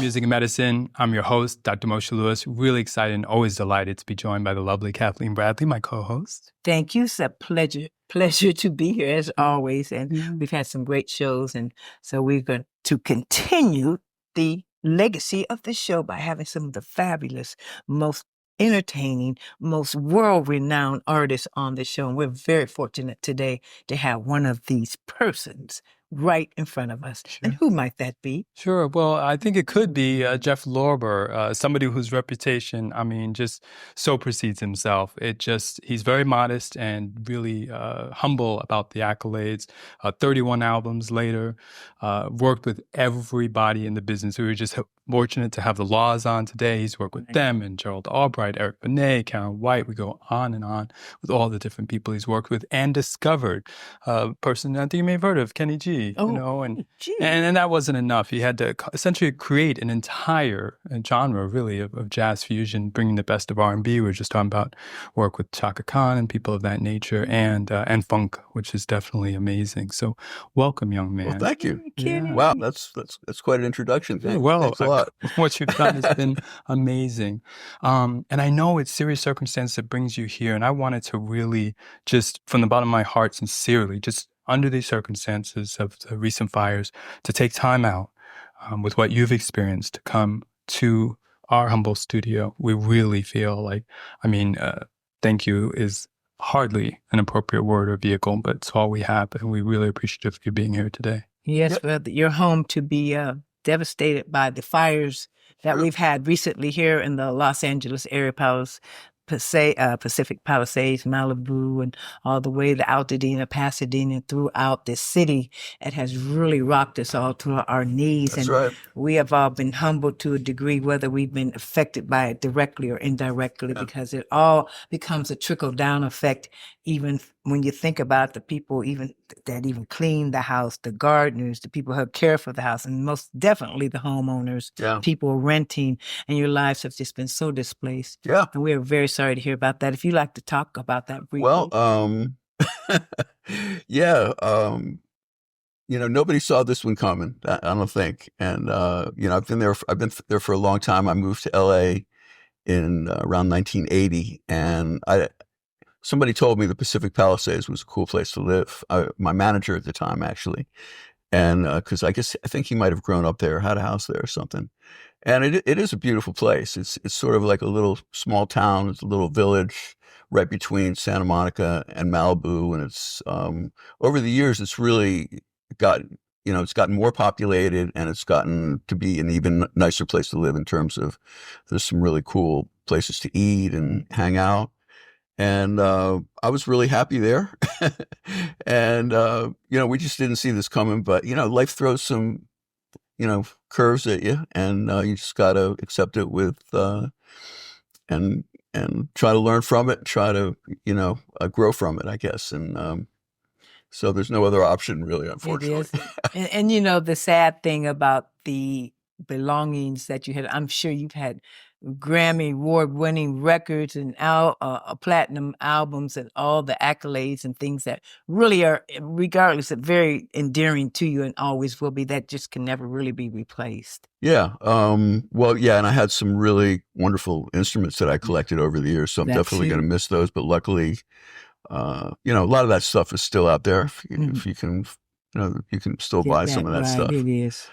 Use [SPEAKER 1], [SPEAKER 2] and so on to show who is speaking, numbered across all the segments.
[SPEAKER 1] Music and Medicine. I'm your host, Dr. Moshe Lewis. Really excited and always delighted to be joined by the lovely Kathleen Bradley, my co-host.
[SPEAKER 2] Thank you. It's a pleasure to be here as always. And we've had some great shows. And so we're going to continue the legacy of the show by having some of the fabulous, most entertaining, most world-renowned artists on the show. And we're very fortunate today to have one of these persons right in front of us. Sure. And who might that be?
[SPEAKER 1] Sure. Well, I think it could be Jeff Lorber, somebody whose reputation, just so precedes himself. He's very modest and really humble about the accolades. 31 albums later, worked with everybody in the business. We were just fortunate to have the Laws on today. He's worked with them and Gerald Albright, Eric Benet, Karen White. We go on and on with all the different people he's worked with and discovered. A person I think you may have heard of, Kenny G. And that wasn't enough. He had to essentially create an entire genre, really, of jazz fusion, bringing the best of R&B. We were just talking about work with Chaka Khan and people of that nature, and funk, which is definitely amazing. So, welcome, young man.
[SPEAKER 3] Well, thank you. Yeah. Wow, that's quite an introduction. Thanks a lot.
[SPEAKER 1] What you've done has been amazing, and I know it's serious circumstance that brings you here. And I wanted to really, just from the bottom of my heart, sincerely, just under these circumstances of the recent fires, to take time out with what you've experienced to come to our humble studio. We really feel like, thank you is hardly an appropriate word or vehicle, but it's all we have. And we're really appreciative of you being here today.
[SPEAKER 2] Yes, well, you're home to be devastated by the fires that we've had recently here in the Los Angeles area, Pacific Palisades, Malibu, and all the way to Altadena, Pasadena, throughout the city. It has really rocked us all to our knees.
[SPEAKER 3] That's
[SPEAKER 2] and
[SPEAKER 3] right.
[SPEAKER 2] We have all been humbled to a degree, whether we've been affected by it directly or indirectly, because it all becomes a trickle-down effect, even when you think about the people that clean the house, the gardeners, the people who care for the house, and most definitely the homeowners, people renting, and your lives have just been so displaced.
[SPEAKER 3] Yeah.
[SPEAKER 2] And we are very sorry to hear about that. If you'd like to talk about that briefly.
[SPEAKER 3] Well, nobody saw this one coming, I don't think. And, I've been there for a long time. I moved to LA in around 1980, and somebody told me the Pacific Palisades was a cool place to live. My manager at the time, actually. And because I think he might have grown up there, had a house there or something. And it is a beautiful place. It's sort of like a little small town. It's a little village right between Santa Monica and Malibu. And it's over the years, it's really gotten more populated, and it's gotten to be an even nicer place to live in terms of there's some really cool places to eat and hang out. And I was really happy there. And, we just didn't see this coming. But, life throws some, curves at you, and you just got to accept it with and try to learn from it, try to, grow from it, I guess. And so there's no other option, really, unfortunately.
[SPEAKER 2] It is. and the sad thing about the belongings that you had, I'm sure you've had Grammy Award-winning records and platinum albums and all the accolades and things that really are, regardless, very endearing to you and always will be. That just can never really be replaced.
[SPEAKER 3] Yeah. And I had some really wonderful instruments that I collected over the years, so I'm definitely going to miss those. But luckily, a lot of that stuff is still out there. If you can, you can still buy some of that stuff.
[SPEAKER 2] It is.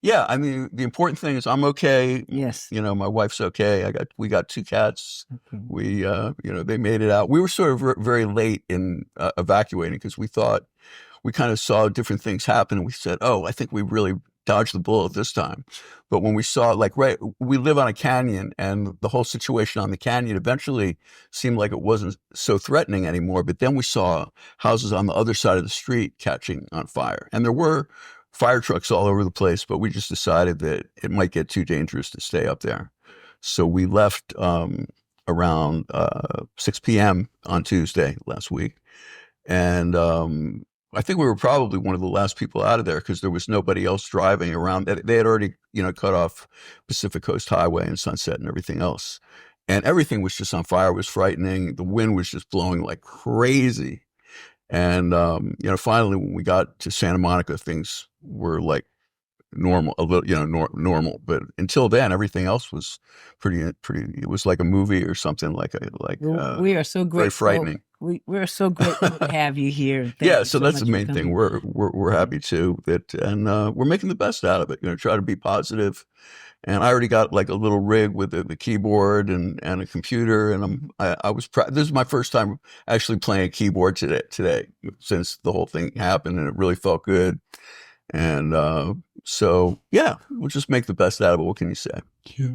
[SPEAKER 3] The important thing is I'm okay.
[SPEAKER 2] Yes.
[SPEAKER 3] My wife's okay. We got 2 cats. Okay. We, they made it out. We were sort of very late in evacuating because we thought we kind of saw different things happen, and we said, I think we really dodged the bullet this time. But when we saw, we live on a canyon, and the whole situation on the canyon eventually seemed like it wasn't so threatening anymore. But then we saw houses on the other side of the street catching on fire, and there were fire trucks all over the place, but we just decided that it might get too dangerous to stay up there. So we left around 6 p.m. on Tuesday last week. And I think we were probably one of the last people out of there because there was nobody else driving around. They had already, cut off Pacific Coast Highway and Sunset and everything else. And everything was just on fire. It was frightening. The wind was just blowing like crazy. And, finally, when we got to Santa Monica, things were like normal, a little, normal. But until then, everything else was pretty. It was like a movie or something
[SPEAKER 2] we are so grateful.
[SPEAKER 3] Very frightening.
[SPEAKER 2] We're so grateful to have you here. Thank
[SPEAKER 3] Yeah,
[SPEAKER 2] you
[SPEAKER 3] so that's
[SPEAKER 2] much
[SPEAKER 3] the
[SPEAKER 2] for
[SPEAKER 3] main
[SPEAKER 2] coming.
[SPEAKER 3] thing. We're happy too and we're making the best out of it. Try to be positive. And I already got like a little rig with the keyboard and a computer, and I was this is my first time actually playing a keyboard today since the whole thing happened, and it really felt good. And so yeah, we'll just make the best out of it. What can you say?
[SPEAKER 1] Yeah.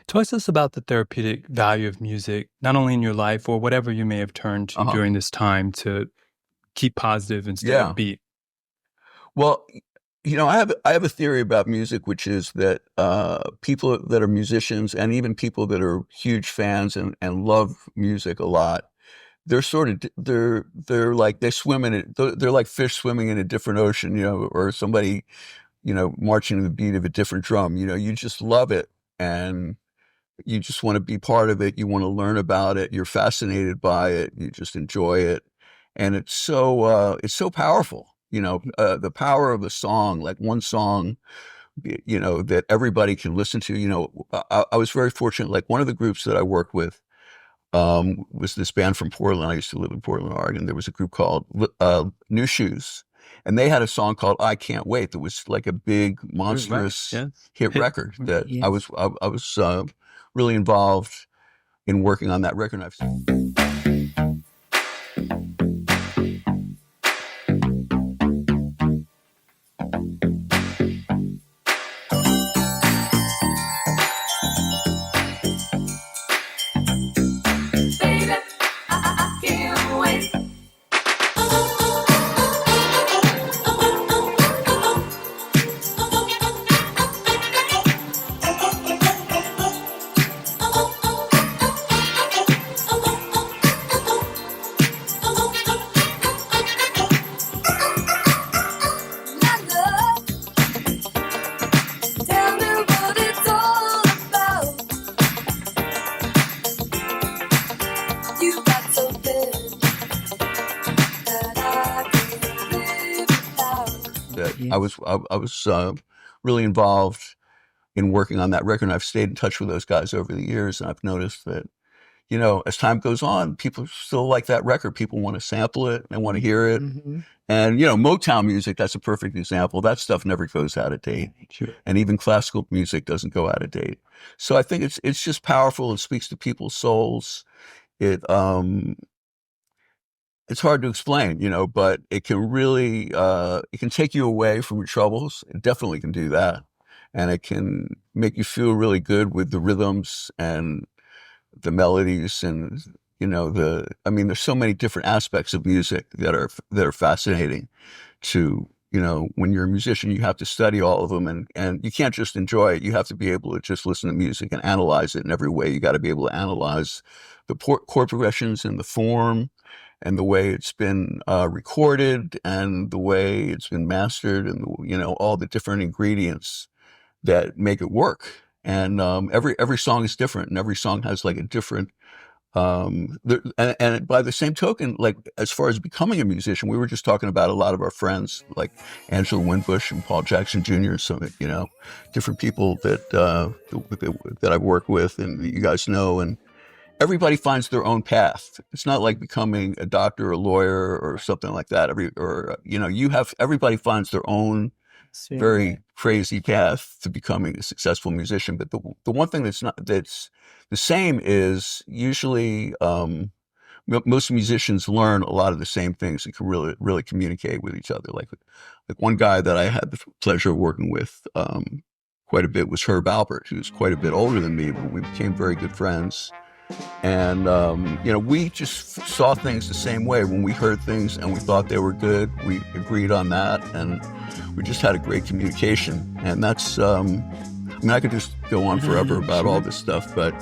[SPEAKER 1] Talk to us about the therapeutic value of music, not only in your life or whatever you may have turned to during this time to keep positive and stay upbeat.
[SPEAKER 3] Well, I have a theory about music, which is that people that are musicians and even people that are huge fans and love music a lot, they're like they swim in it. They're like fish swimming in a different ocean, or somebody, marching to the beat of a different drum. You just love it and you just want to be part of it. You want to learn about it. You're fascinated by it. You just enjoy it, and it's so powerful. The power of a song, like one song, that everybody can listen to. I was very fortunate. Like one of the groups that I worked with was this band from Portland. I used to live in Portland, Oregon. There was a group called New Shoes, and they had a song called "I Can't Wait" that was like a big, monstrous hit record that I was really involved in working on that record. I was really involved in working on that record, and I've stayed in touch with those guys over the years, and I've noticed that, as time goes on, people still like that record. People want to sample it and want to hear it. Mm-hmm. And, Motown music, that's a perfect example. That stuff never goes out of date. Sure. And even classical music doesn't go out of date. So I think it's just powerful. It speaks to people's souls. It's hard to explain, but it can really, it can take you away from your troubles. It definitely can do that. And it can make you feel really good with the rhythms and the melodies and, there's so many different aspects of music that are fascinating to, when you're a musician, you have to study all of them and you can't just enjoy it. You have to be able to just listen to music and analyze it in every way. You got to be able to analyze the chord progressions and the form, and the way it's been recorded, and the way it's been mastered, and all the different ingredients that make it work. And every song is different, and every song has like a different. And by the same token, like as far as becoming a musician, we were just talking about a lot of our friends, like Angela Winbush and Paul Jackson Jr. So different people that I've worked with, and you guys know, and. Everybody finds their own path. It's not like becoming a doctor or a lawyer or something like that. Everybody finds their own very crazy path to becoming a successful musician. But the one thing that's the same is usually most musicians learn a lot of the same things and can really, really communicate with each other. Like one guy that I had the pleasure of working with quite a bit was Herb Alpert, who's quite a bit older than me, but we became very good friends. And, we just saw things the same way. When we heard things and we thought they were good, we agreed on that, and we just had a great communication. And that's, I could just go on forever about all this stuff, but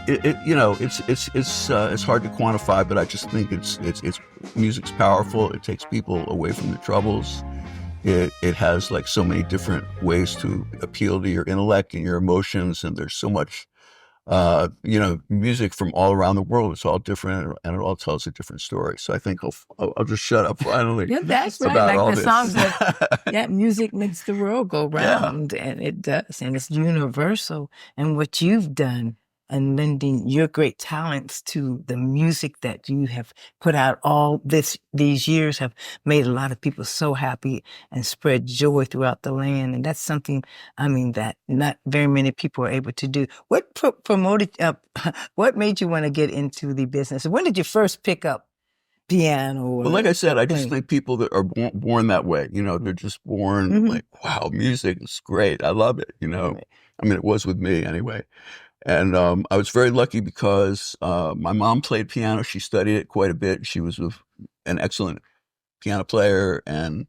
[SPEAKER 3] it's hard to quantify. But I just think it's music's powerful. It takes people away from their troubles. It has like so many different ways to appeal to your intellect and your emotions, and there's so much music from all around the world. It's all different, and it all tells a different story. So I think I'll just shut up finally.
[SPEAKER 2] Yeah, that's right.
[SPEAKER 3] About
[SPEAKER 2] like
[SPEAKER 3] all
[SPEAKER 2] the
[SPEAKER 3] this.
[SPEAKER 2] songs that music makes the world go round, and it does, and it's universal. And what you've done and lending your great talents to the music that you have put out all these years have made a lot of people so happy and spread joy throughout the land. And that's something, I mean, that not very many people are able to do. What what made you want to get into the business? When did you first pick up piano?
[SPEAKER 3] Well, like I said, I just think people that are born that way, they're just born like, wow, music is great. I love it,
[SPEAKER 2] Right.
[SPEAKER 3] I mean, it was with me anyway. And I was very lucky because my mom played piano. She studied it quite a bit. She was an excellent piano player. And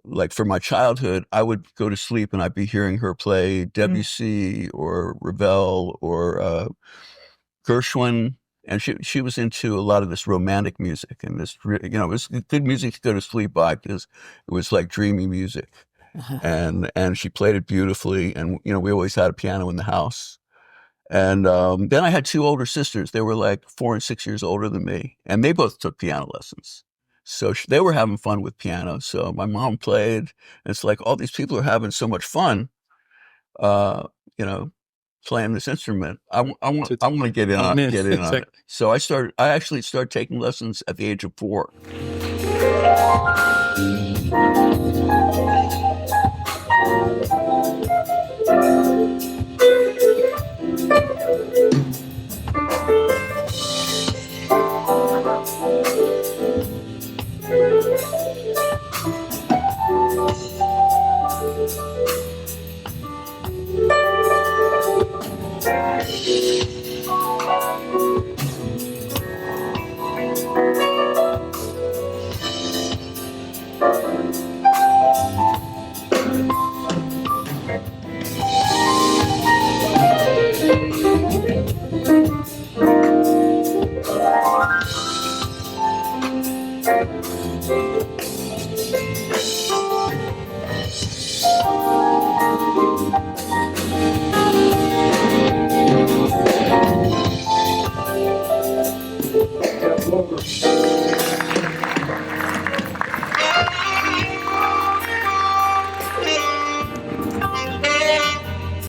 [SPEAKER 3] like for my childhood, I would go to sleep and I'd be hearing her play Debussy or Ravel or Gershwin. And she was into a lot of this romantic music and this, it was good music to go to sleep by because it was like dreamy music. And she played it beautifully. And, we always had a piano in the house. And then I had 2 older sisters. They were like 4 and 6 years older than me. And they both took piano lessons. So they were having fun with piano. So my mom played. And it's like all these people are having so much fun, playing this instrument. I want to get in on it. So I actually started taking lessons at the age of 4.